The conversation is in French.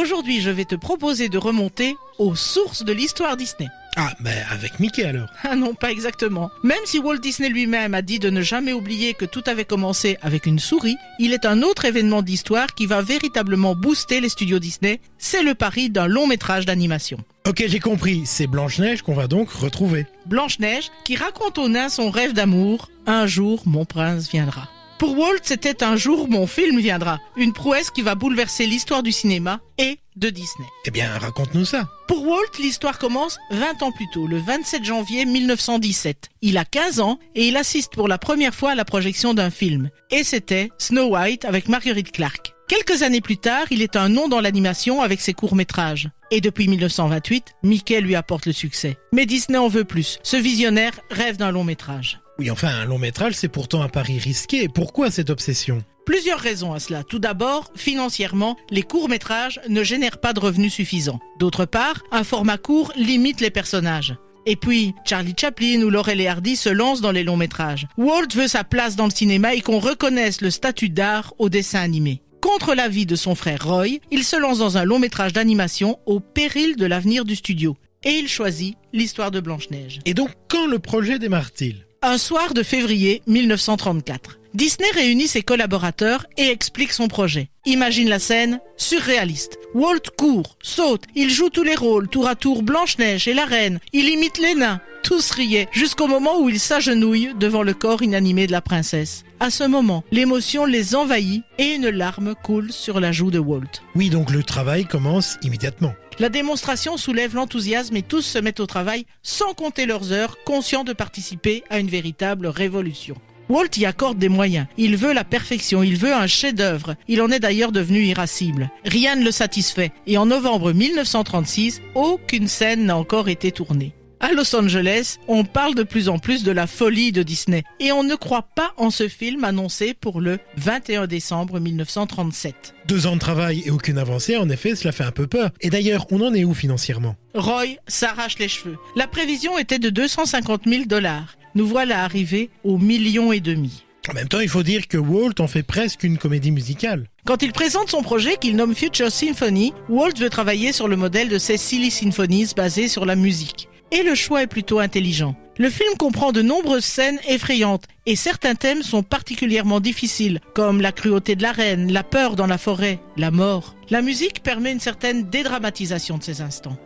Aujourd'hui, je vais te proposer de remonter aux sources de l'histoire Disney. Ah, avec Mickey alors. Ah non, pas exactement. Même si Walt Disney lui-même a dit de ne jamais oublier que tout avait commencé avec une souris, il est un autre événement d'histoire qui va véritablement booster les studios Disney. C'est le pari d'un long métrage d'animation. Ok, j'ai compris, c'est Blanche-Neige qu'on va donc retrouver. Blanche-Neige qui raconte au nain son rêve d'amour. Un jour, mon prince viendra. Pour Walt, c'était un jour mon film viendra. Une prouesse qui va bouleverser l'histoire du cinéma et de Disney. Eh bien, raconte-nous ça. Pour Walt, l'histoire commence 20 ans plus tôt, le 27 janvier 1917. Il a 15 ans et il assiste pour la première fois à la projection d'un film. Et c'était Snow White avec Marguerite Clark. Quelques années plus tard, il est un nom dans l'animation avec ses courts-métrages. Et depuis 1928, Mickey lui apporte le succès. Mais Disney en veut plus. Ce visionnaire rêve d'un long-métrage. Oui, enfin, un long-métrage, c'est pourtant un pari risqué. Pourquoi cette obsession ? Plusieurs raisons à cela. Tout d'abord, financièrement, les courts-métrages ne génèrent pas de revenus suffisants. D'autre part, un format court limite les personnages. Et puis, Charlie Chaplin ou Laurel et Hardy se lancent dans les longs-métrages. Walt veut sa place dans le cinéma et qu'on reconnaisse le statut d'art au dessin animé. Contre l'avis de son frère Roy, il se lance dans un long-métrage d'animation au péril de l'avenir du studio. Et il choisit l'histoire de Blanche-Neige. Et donc, quand le projet démarre-t-il ? Un soir de février 1934. Disney réunit ses collaborateurs et explique son projet. Imagine la scène, surréaliste. Walt court, saute, il joue tous les rôles, tour à tour Blanche-Neige et la reine. Il imite les nains. Tous riaient, jusqu'au moment où il s'agenouille devant le corps inanimé de la princesse. À ce moment, l'émotion les envahit et une larme coule sur la joue de Walt. Oui, donc le travail commence immédiatement. La démonstration soulève l'enthousiasme et tous se mettent au travail sans compter leurs heures, conscients de participer à une véritable révolution. Walt y accorde des moyens. Il veut la perfection, il veut un chef-d'œuvre. Il en est d'ailleurs devenu irascible. Rien ne le satisfait. Et en novembre 1936, aucune scène n'a encore été tournée. À Los Angeles, on parle de plus en plus de la folie de Disney. Et on ne croit pas en ce film annoncé pour le 21 décembre 1937. 2 ans de travail et aucune avancée, en effet, cela fait un peu peur. Et d'ailleurs, on en est où financièrement ? Roy s'arrache les cheveux. La prévision était de 250 000 $. Nous voilà arrivés au 1,5 million. En même temps, il faut dire que Walt en fait presque une comédie musicale. Quand il présente son projet qu'il nomme Future Symphony, Walt veut travailler sur le modèle de ces Silly Symphonies basées sur la musique. Et le choix est plutôt intelligent. Le film comprend de nombreuses scènes effrayantes et certains thèmes sont particulièrement difficiles, comme la cruauté de la reine, la peur dans la forêt, la mort. La musique permet une certaine dédramatisation de ces instants.